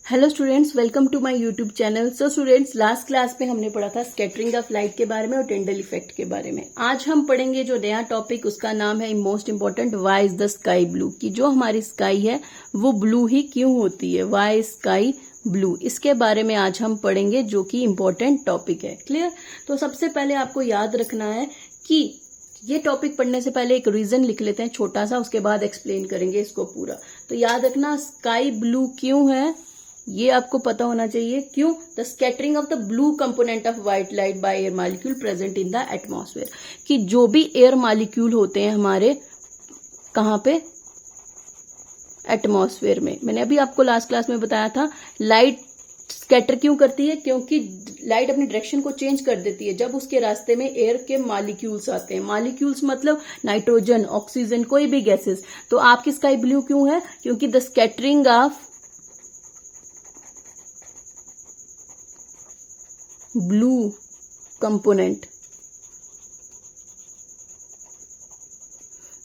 Hello students, welcome to my YouTube channel. So students, last class में हमने पढ़ा था स्कैटरिंग ऑफ लाइट के बारे में और टेंडल इफेक्ट के बारे में। आज हम पढ़ेंगे जो नया टॉपिक, उसका नाम है most important, why is the sky blue. कि जो हमारी स्काई है वो ब्लू ही क्यों होती है, व्हाई स्काई ब्लू, इसके बारे में आज हम पढ़ेंगे, जो कि इम्पोर्टेंट टॉपिक है। क्लियर? तो सबसे पहले आपको याद रखना है कि ये टॉपिक पढ़ने से पहले एक रीजन लिख लेते हैं छोटा सा, उसके बाद एक्सप्लेन करेंगे इसको पूरा। तो याद रखना, स्काई ब्लू क्यों है ये आपको पता होना चाहिए। क्यों? The scattering of the blue component of white light by air molecule present in the atmosphere. कि जो भी एयर मॉलिक्यूल होते हैं हमारे, कहाँ पे? एटमॉस्फेयर में। मैंने अभी आपको लास्ट क्लास में बताया था, लाइट स्कैटर क्यों करती है? क्योंकि लाइट अपनी डायरेक्शन को चेंज कर देती है जब उसके रास्ते में एयर के मॉलिक्यूल्स आते हैं। मॉलिक्यूल्स मतलब नाइट्रोजन, ऑक्सीजन, कोई भी गैसेस। तो आपकी स्काई ब्लू क्यों है? क्योंकि the scattering of blue component,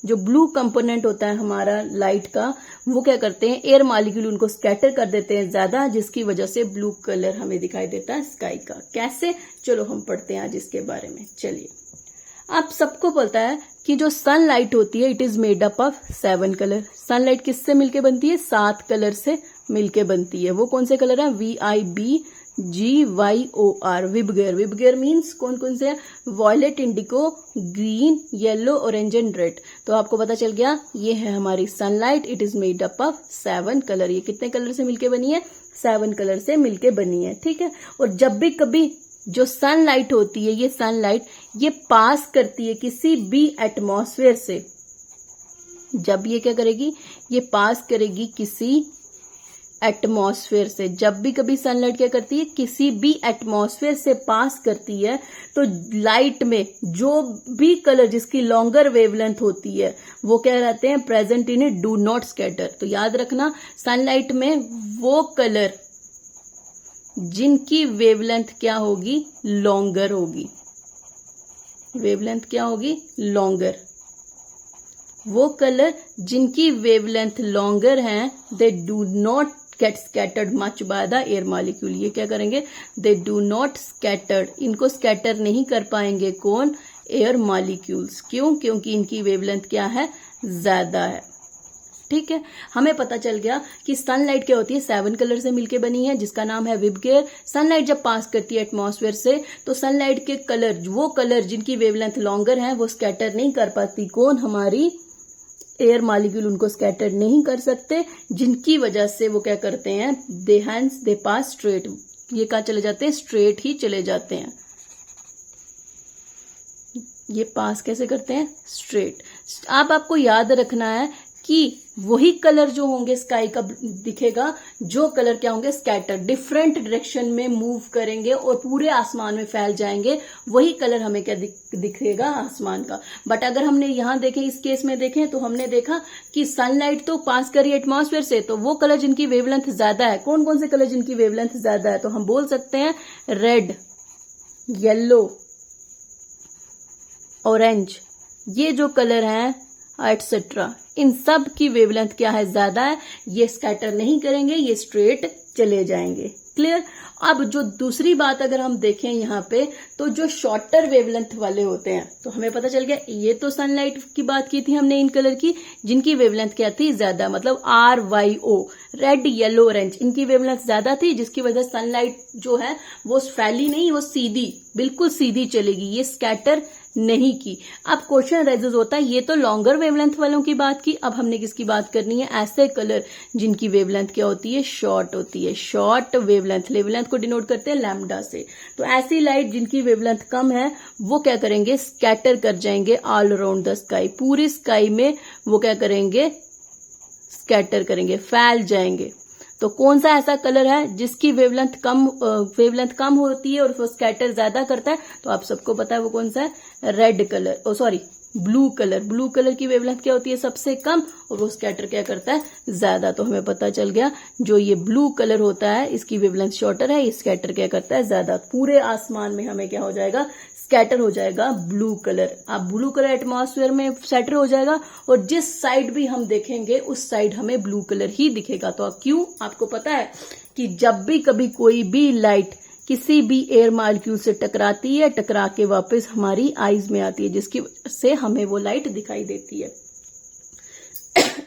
जो ब्लू कंपोनेंट होता है हमारा लाइट का, वो क्या करते हैं, एयर मॉलिक्यूल उनको स्कैटर कर देते हैं ज्यादा, जिसकी वजह से ब्लू कलर हमें दिखाई देता है स्काई का। कैसे? चलो हम पढ़ते हैं आज इसके बारे में। चलिए, आप सबको पता है कि जो सनलाइट होती है, it is made up of 7 colour. Sunlight किससे मिलके बनती है? 7 कलर से मिलके बनती है। वो कौन से कलर है? VIBGYOR, विबगेयर। विबगेयर मीन्स कौन कौन से है? Violet, indigo, green, yellow, orange and red. तो आपको पता चल गया, ये है हमारी sunlight. It is made up of 7 colour. ये कितने कलर से मिलके बनी है? 7 कलर से मिलके बनी है। ठीक है। और जब भी कभी जो सनलाइट होती है, ये सनलाइट ये पास करती है किसी भी एटमॉस्फेयर से, जब ये क्या करेगी, ये पास करेगी किसी एटमॉस्फेयर से। जब भी कभी सनलाइट क्या करती है, किसी भी एटमॉस्फेयर से पास करती है, तो लाइट में जो भी कलर जिसकी लॉन्गर वेवलेंथ होती है, वो क्या रहते हैं? Present in it, do not scatter. तो याद रखना, सनलाइट में वो कलर जिनकी वेवलेंथ क्या होगी? लॉन्गर होगी। वेवलेंथ क्या होगी? लॉन्गर। वो कलर जिनकी वेवलेंथ लॉन्गर है, they do not gate scattered much by the air molecule. ये क्या करेंगे? दे डू नॉट स्कैटर्ड, इनको स्कैटर नहीं कर पाएंगे। कौन? Air molecules. क्यों? क्योंकि इनकी वेवलेंथ क्या है? ज्यादा है। ठीक है। हमें पता चल गया कि सनलाइट क्या होती है? 7 कलर से मिलके बनी है, जिसका नाम है विबगेयर। सनलाइट जब पास करती है एटमॉस्फेयर से, तो सनलाइट के कलर, वो कलर जिनकी वेवलेंथ लॉन्गर है, वो स्कैटर नहीं कर पाती। कौन? हमारी एयर मॉलिक्यूल उनको स्कैटर नहीं कर सकते, जिनकी वजह से वो क्या करते हैं? दे पास स्ट्रेट। ये कहाँ चले जाते हैं? स्ट्रेट ही चले जाते हैं। ये पास कैसे करते हैं? स्ट्रेट। अब आपको याद रखना है कि वही कलर जो होंगे स्काई का दिखेगा, जो कलर क्या होंगे? स्कैटर, डिफरेंट डायरेक्शन में मूव करेंगे और पूरे आसमान में फैल जाएंगे। वही कलर हमें क्या दिखेगा? आसमान का। बट अगर हमने यहां देखें, इस केस में देखें, तो हमने देखा कि सनलाइट तो पास करी एटमॉस्फेयर से, तो वो कलर जिनकी वेवलेंथ ज्यादा है, कौन कौन से कलर जिनकी वेवलेंथ ज्यादा है? तो हम बोल सकते हैं रेड, येलो, ऑरेंज, ये जो कलर हैं एटसेट्रा, इन सब की वेवलेंथ क्या है? ज्यादा है। ये स्कैटर नहीं करेंगे, ये स्ट्रेट चले जाएंगे। क्लियर? अब जो दूसरी बात अगर हम देखें यहाँ पे, तो जो शॉर्टर वेवलेंथ वाले होते हैं, तो हमें पता चल गया, ये तो सनलाइट की बात की थी हमने, इन कलर की, जिनकी वेवलेंथ क्या थी? ज्यादा, मतलब RYO, रेड, येलो, ऑरेंज, इनकी वेवलेंथ ज्यादा थी, जिसकी वजह से सनलाइट जो है वो फैली नहीं, वो सीधी, बिल्कुल सीधी चलेगी, ये स्कैटर नहीं की। अब क्वेश्चन रेजेस होता है, ये तो लॉन्गर वेवलेंथ वालों की बात की, अब हमने किसकी बात करनी है? ऐसे कलर जिनकी वेवलेंथ क्या होती है? शॉर्ट होती है। शॉर्ट वेवलेंथ, वेवलेंथ को डिनोट करते हैं लैम्डा से। तो ऐसी लाइट जिनकी वेवलेंथ कम है, वो क्या करेंगे? स्कैटर कर जाएंगे ऑल अराउंड द स्काई। पूरी स्काई में वो क्या करेंगे? स्कैटर करेंगे, फैल जाएंगे। तो कौन सा ऐसा कलर है जिसकी वेवलेंथ कम होती है और वो स्कैटर ज्यादा करता है? तो आप सबको पता है वो कौन सा है? Red colour, blue colour. Blue colour की वेवलेंथ क्या होती है? सबसे कम, और वो स्कैटर क्या करता है? ज्यादा। तो हमें पता चल गया, जो ये ब्लू कलर होता है, इसकी वेवलेंथ शॉर्टर है, ये स्कैटर क्या करता है? ज्यादा। पूरे आसमान में हमें क्या हो जाएगा? स्कैटर हो जाएगा ब्लू कलर। अब ब्लू कलर एटमॉस्फेयर में स्कैटर हो जाएगा और जिस साइड भी हम देखेंगे उस साइड हमें ब्लू कलर ही दिखेगा। तो क्यों, आपको पता है कि जब भी कभी कोई भी लाइट किसी भी एयर मॉलिक्यूल से टकराती है, टकरा के वापस हमारी आईज में आती है, जिसकी वजह से हमें वो लाइट दिखाई देती है।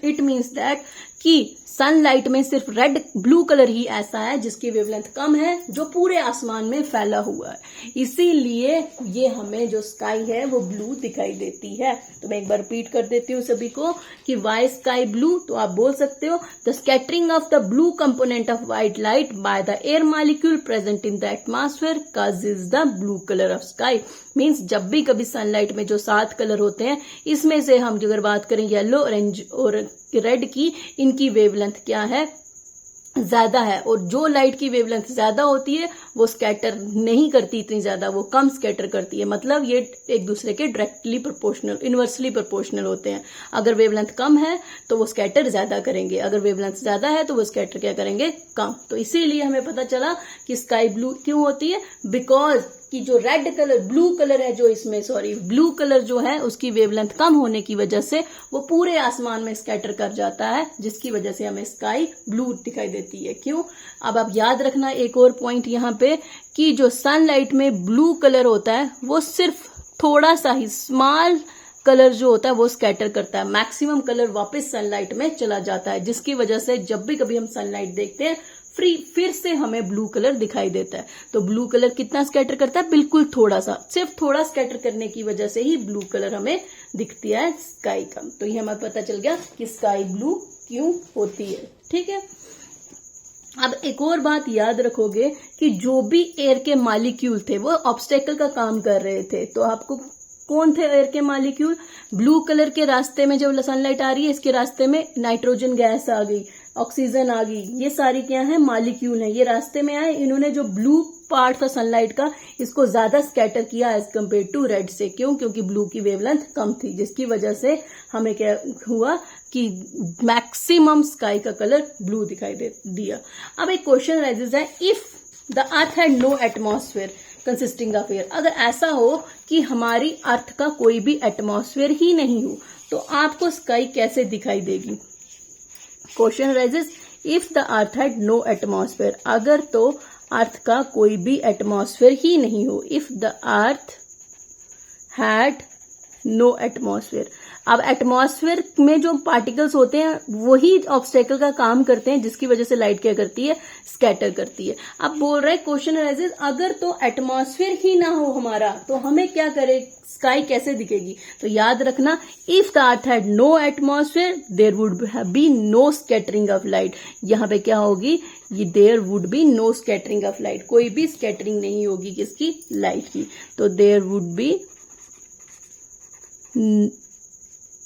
इट मीन्स दैट कि सनलाइट में सिर्फ रेड ब्लू कलर ही ऐसा है जिसकी वेवलेंथ कम है, जो पूरे आसमान में फैला हुआ है, इसीलिए ये हमें जो स्काई है वो ब्लू दिखाई देती है। तो मैं एक बार रिपीट कर देती हूँ सभी को कि वाई स्काई ब्लू। तो आप बोल सकते हो the scattering of the blue component of white light by the air molecule present in the atmosphere causes the blue colour of sky. Means जब भी कभी सनलाइट में जो 7 कलर होते हैं, इसमें से हम अगर बात करें येलो, ऑरेंज और रेड की, इनकी वेवलेंथ क्या है, ज्यादा है। और जो लाइट की वेवलेंथ ज्यादा होती है वो स्कैटर नहीं करती इतनी ज्यादा, वो कम स्कैटर करती है। मतलब ये एक दूसरे के डायरेक्टली प्रोपोर्शनल, इनवर्सली प्रोपोर्शनल होते हैं। अगर वेवलेंथ कम है तो वो स्कैटर ज्यादा करेंगे, अगर वेवलेंथ ज्यादा है तो वो स्कैटर क्या करेंगे, कम। तो इसीलिए हमें पता चला कि स्काई ब्लू क्यों होती है, बिकॉज कि जो रेड कलर, ब्लू कलर है जो इसमें, ब्लू कलर जो है उसकी वेवलेंथ कम होने की वजह से वो पूरे आसमान में स्कैटर कर जाता है, जिसकी वजह से हमें स्काई ब्लू दिखाई देती है। क्यों, अब आप याद रखना एक और पॉइंट यहाँ पे कि जो सनलाइट में ब्लू कलर होता है वो सिर्फ थोड़ा सा ही स्मॉल कलर जो होता है वो स्कैटर करता है, मैक्सिमम कलर वापस सनलाइट में चला जाता है, जिसकी वजह से जब भी कभी हम सनलाइट देखते हैं फिर से हमें ब्लू कलर दिखाई देता है। तो ब्लू कलर कितना स्कैटर करता है, बिल्कुल थोड़ा सा, सिर्फ थोड़ा स्कैटर करने की वजह से ही ब्लू कलर हमें दिखती है स्काई का। तो ये हमें पता चल गया कि स्काई ब्लू क्यों होती है। ठीक है, अब एक और बात याद रखोगे कि जो भी एयर के मॉलिक्यूल थे वो ऑब्स्टेकल का काम कर रहे थे। तो आपको कौन थे एयर के मॉलिक्यूल, ब्लू कलर के रास्ते में जब सनलाइट आ रही है, इसके रास्ते में नाइट्रोजन गैस आ गई, ऑक्सीजन आ गई, ये सारी क्या है, मॉलिक्यूल है, ये रास्ते में आए, इन्होंने जो ब्लू पार्ट था सनलाइट का इसको ज्यादा स्कैटर किया एज कम्पेयर टू रेड से। क्यों, क्योंकि ब्लू की वेवलेंथ कम थी, जिसकी वजह से हमें क्या हुआ कि मैक्सिमम स्काई का कलर ब्लू दिखाई दिया। अब एक क्वेश्चन राइजेस है, if the earth had no atmosphere consisting of air, अगर ऐसा हो कि हमारी अर्थ का कोई भी एटमॉस्फेयर ही नहीं हो तो आपको स्काई कैसे दिखाई देगी। Question rises, if the earth had no atmosphere, अगर तो अर्थ का कोई भी एटमॉस्फेयर ही नहीं हो, if the earth had no atmosphere. अब एटमॉस्फेयर में जो पार्टिकल्स होते हैं वही ऑब्स्टेकल का काम करते हैं, जिसकी वजह से लाइट क्या करती है, स्कैटर करती है। अब बोल रहे क्वेश्चन राइजेस, अगर तो एटमॉस्फेयर ही ना हो हमारा तो हमें क्या करे, स्काई कैसे दिखेगी। तो याद रखना, if the earth had no atmosphere there would be no scattering of light. यहाँ पे क्या होगी, ये there would be no scattering of light, कोई भी स्कैटरिंग नहीं होगी किसकी, लाइट की। तो there would be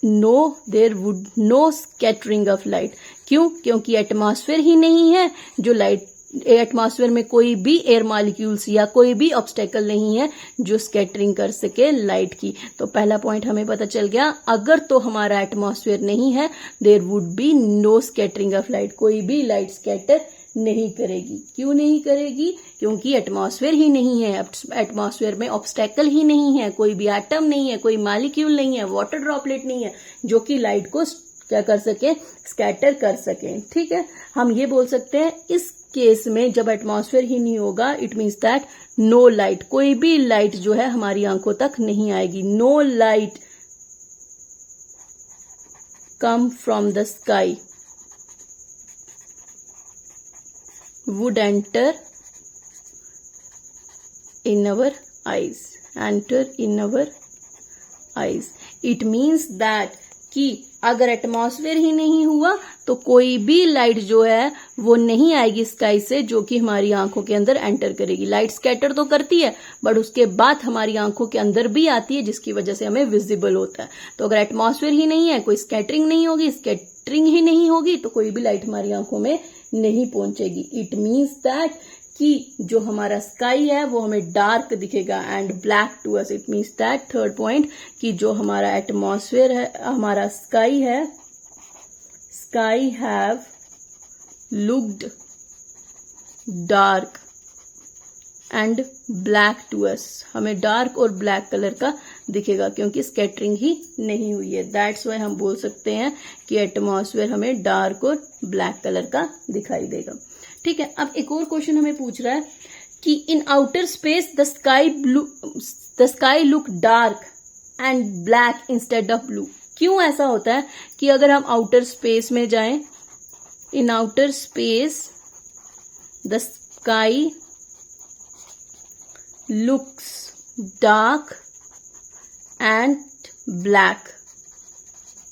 there would no scattering of light. क्यों, क्योंकि एटमॉस्फेयर ही नहीं है, जो लाइट एटमॉस्फेयर में कोई भी एयर मॉलिक्यूल्स या कोई भी ऑब्स्टेकल नहीं है जो स्कैटरिंग कर सके लाइट की। तो पहला पॉइंट हमें पता चल गया, अगर तो हमारा एटमॉस्फेयर नहीं है there would be no scattering of light, कोई भी लाइट स्कैटर नहीं करेगी। क्यों नहीं करेगी, क्योंकि एटमॉस्फेयर ही नहीं है, एटमॉस्फेयर में ऑब्स्टेकल ही नहीं है, कोई भी एटम नहीं है, कोई मॉलिक्यूल नहीं है, वाटर ड्रॉपलेट नहीं है जो कि लाइट को क्या कर सके, स्कैटर कर सके। ठीक है, हम ये बोल सकते हैं इस केस में जब एटमॉस्फेयर ही नहीं होगा, it means that no light, कोई भी लाइट जो है हमारी आंखों तक नहीं आएगी। No light come from the sky would enter in our eyes, enter in our eyes. It means that कि अगर एटमॉस्फेयर ही नहीं हुआ तो कोई भी लाइट जो है वो नहीं आएगी स्काई से, जो कि हमारी आंखों के अंदर एंटर करेगी। लाइट स्कैटर तो करती है बट उसके बाद हमारी आंखों के अंदर भी आती है, जिसकी वजह से हमें विजिबल होता है। तो अगर एटमॉस्फेयर ही नहीं है, कोई स्कैटरिंग नहीं होगी, स्कैटरिंग ही नहीं होगी तो कोई भी लाइट हमारी आंखों में नहीं पहुंचेगी। इट मीन्स दैट कि जो हमारा स्काई है वो हमें डार्क दिखेगा and black to us. It means that third point कि जो हमारा एटमॉस्फेयर है, हमारा स्काई है, sky have looked dark and black to us, हमें डार्क और ब्लैक कलर का दिखेगा क्योंकि स्कैटरिंग ही नहीं हुई है। दैट्स वाई हम बोल सकते हैं कि एटमॉस्फेयर हमें डार्क और ब्लैक कलर का दिखाई देगा। ठीक है, अब एक और क्वेश्चन हमें पूछ रहा है कि इन outer space the sky look dark and black instead of blue. क्यों ऐसा होता है कि अगर हम आउटर स्पेस में जाएं, इन outer space the sky looks dark and black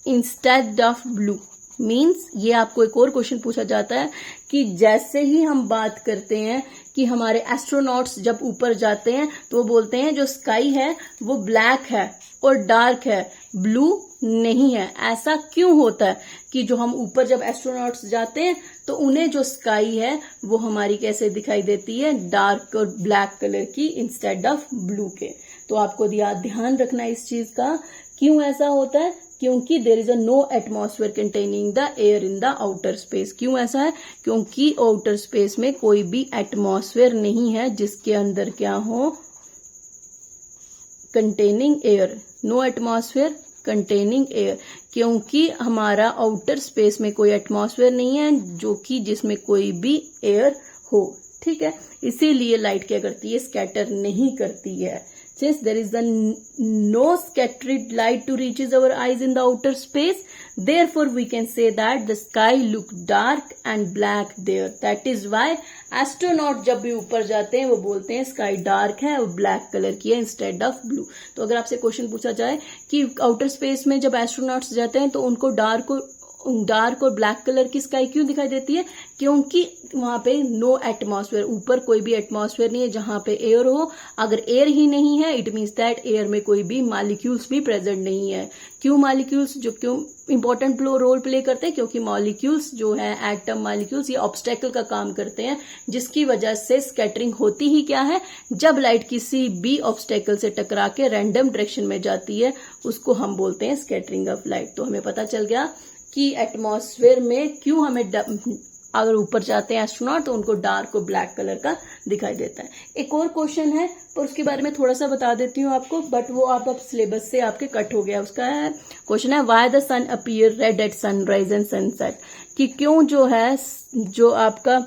instead of blue means ये आपको एक और क्वेश्चन पूछा जाता है कि जैसे ही हम बात करते हैं कि हमारे एस्ट्रोनॉट्स जब ऊपर जाते हैं तो वो बोलते हैं जो स्काई है वो ब्लैक है और डार्क है, ब्लू नहीं है। ऐसा क्यों होता है कि जो हम ऊपर जब एस्ट्रोनॉट्स जाते हैं तो उन्हें जो स्काई है वो हमारी कैसे दिखाई देती है, डार्क और ब्लैक कलर की इंस्टेड ऑफ ब्लू के। तो आपको ध्यान रखना इस चीज का, क्यों ऐसा होता है, क्योंकि there is a no atmosphere containing the air in the outer space. क्यों ऐसा है, क्योंकि आउटर स्पेस में कोई भी एटमॉस्फेयर नहीं है जिसके अंदर क्या हो, containing air, no atmosphere containing air, क्योंकि हमारा आउटर स्पेस में कोई एटमॉस्फेयर नहीं है जो कि जिसमें कोई भी एयर हो। ठीक है, इसीलिए लाइट क्या करती है, स्कैटर नहीं करती है। Since there is no scattered light to reaches our eyes in the outer space, therefore we can say that the sky look dark and black there. That is why astronaut जब भी ऊपर जाते हैं वो बोलते हैं स्काई डार्क है और ब्लैक कलर की है इंस्टेड ऑफ ब्लू। तो अगर आपसे क्वेश्चन पूछा जाए कि आउटर स्पेस में जब एस्ट्रोनॉट्स जाते हैं तो उनको डार्क और ब्लैक कलर की स्काई क्यों दिखाई देती है, क्योंकि वहां पे नो एटमॉस्फेयर, ऊपर कोई भी एटमॉस्फेयर नहीं है जहां पे एयर हो। अगर एयर ही नहीं है इट मीन्स दैट एयर में कोई भी मॉलिक्यूल्स भी प्रेजेंट नहीं है। क्यों मॉलिक्यूल्स, जो क्यों इंपॉर्टेंट रोल प्ले करते हैं, क्योंकि मॉलिक्यूल्स जो है एटम मॉलिक्यूल्स ये ऑब्स्टेकल का काम करते हैं, जिसकी वजह से स्कैटरिंग होती ही क्या है, जब लाइट किसी भी ऑब्स्टेकल से टकरा के रैंडम डायरेक्शन में जाती है उसको हम बोलते हैं स्कैटरिंग ऑफ लाइट। तो हमें पता चल गया कि एटमॉस्फेयर में क्यों हमें अगर ऊपर जाते हैं एस्ट्रोनॉट तो उनको डार्क और ब्लैक कलर का दिखाई देता है। एक और क्वेश्चन है पर उसके बारे में थोड़ा सा बता देती हूँ आपको, बट वो आप सिलेबस से आपके कट हो गया। उसका क्वेश्चन है why the sun appear red at sunrise and sunset, कि क्यों जो है जो आपका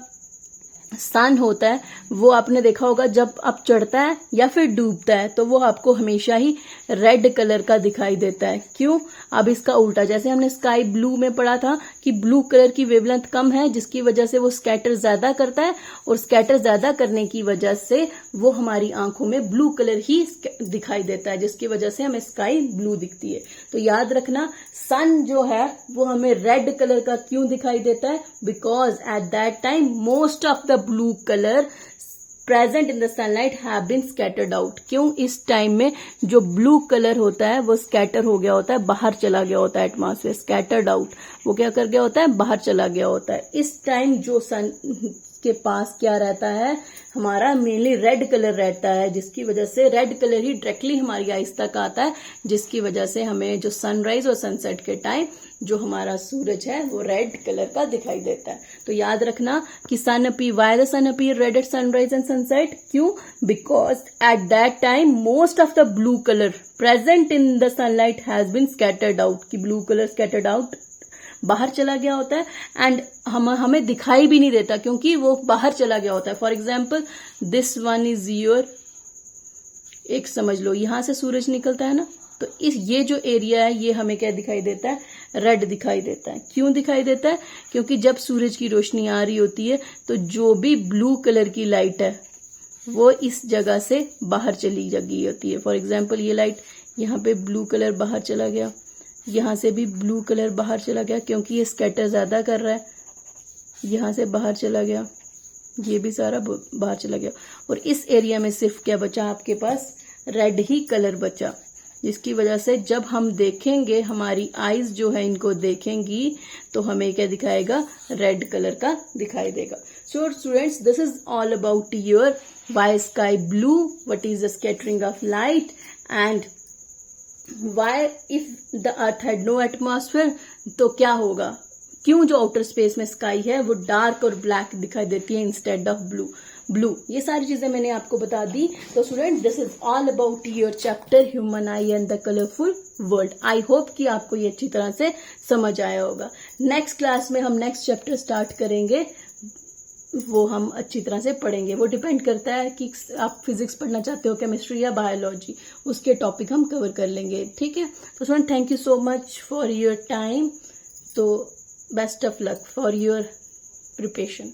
सन होता है वो आपने देखा होगा जब आप चढ़ता है या फिर डूबता है तो वो आपको हमेशा ही रेड कलर का दिखाई देता है। क्यों, अब इसका उल्टा, जैसे हमने स्काई ब्लू में पढ़ा था कि ब्लू कलर की वेवलेंथ कम है जिसकी वजह से वो स्कैटर ज्यादा करता है और स्कैटर ज्यादा करने की वजह से वो हमारी आंखों में ब्लू कलर ही दिखाई देता है, जिसकी वजह से हमें स्काई ब्लू दिखती है। तो याद रखना सन जो है वो हमें रेड कलर का क्यों दिखाई देता है, because at that time most of the blue colour present in the sunlight have been scattered out. क्यों, इस टाइम में जो ब्लू कलर होता है वो स्कैटर हो गया होता है, बाहर चला गया होता है एटमॉस्फेयर, स्कैटर्ड आउट, वो क्या कर गया होता है, बाहर चला गया होता है। इस टाइम जो सन के पास क्या रहता है, हमारा मेनली रेड कलर रहता है, जिसकी वजह से रेड कलर ही डायरेक्टली हमारी आइज तक आता है, जिसकी वजह से हमें जो सनराइज और सनसेट के टाइम जो हमारा सूरज है वो रेड कलर का दिखाई देता है। तो याद रखना कि why the sun appear red at sunrise and sunset, क्यों, because at that time most of the blue colour present in the sunlight has been scattered out, कि ब्लू कलर स्कैटर्ड आउट बाहर चला गया होता है एंड हमें दिखाई भी नहीं देता क्योंकि वो बाहर चला गया होता है। For example this one is your, एक समझ लो यहां से सूरज निकलता है ना, तो ये जो एरिया है ये हमें क्या दिखाई देता है, रेड दिखाई देता है। क्यों दिखाई देता है, क्योंकि जब सूरज की रोशनी आ रही होती है तो जो भी ब्लू कलर की लाइट है वो इस जगह से बाहर चली गई होती है। फॉर एग्जाम्पल ये लाइट यहाँ पे ब्लू कलर बाहर चला गया, यहाँ से भी ब्लू कलर बाहर चला गया क्योंकि ये स्कैटर ज्यादा कर रहा है, यहाँ से बाहर चला गया, ये भी सारा बाहर चला गया और इस एरिया में सिर्फ क्या बचा, आपके पास रेड ही कलर बचा, जिसकी वजह से जब हम देखेंगे हमारी आईज जो है इनको देखेंगी तो हमें क्या दिखाएगा, रेड कलर का दिखाई देगा। So students, this is all about your why sky blue, what is the scattering of light and why if the earth had no atmosphere, तो क्या होगा, क्यों जो आउटर स्पेस में स्काई है वो डार्क और ब्लैक दिखाई देती है इंस्टेड ऑफ ब्लू। ब्लू, ये सारी चीजें मैंने आपको बता दी। तो student, this is all about your chapter human I and the colourful world. I hope कि आपको ये अच्छी तरह से समझ आया होगा। नेक्स्ट क्लास में हम नेक्स्ट चैप्टर स्टार्ट करेंगे, वो हम अच्छी तरह से पढ़ेंगे। वो डिपेंड करता है कि आप फिजिक्स पढ़ना चाहते हो, केमिस्ट्री या बायोलॉजी, उसके टॉपिक हम कवर कर लेंगे। ठीक है, तो student thank you so much for your time. तो best of luck for your preparation.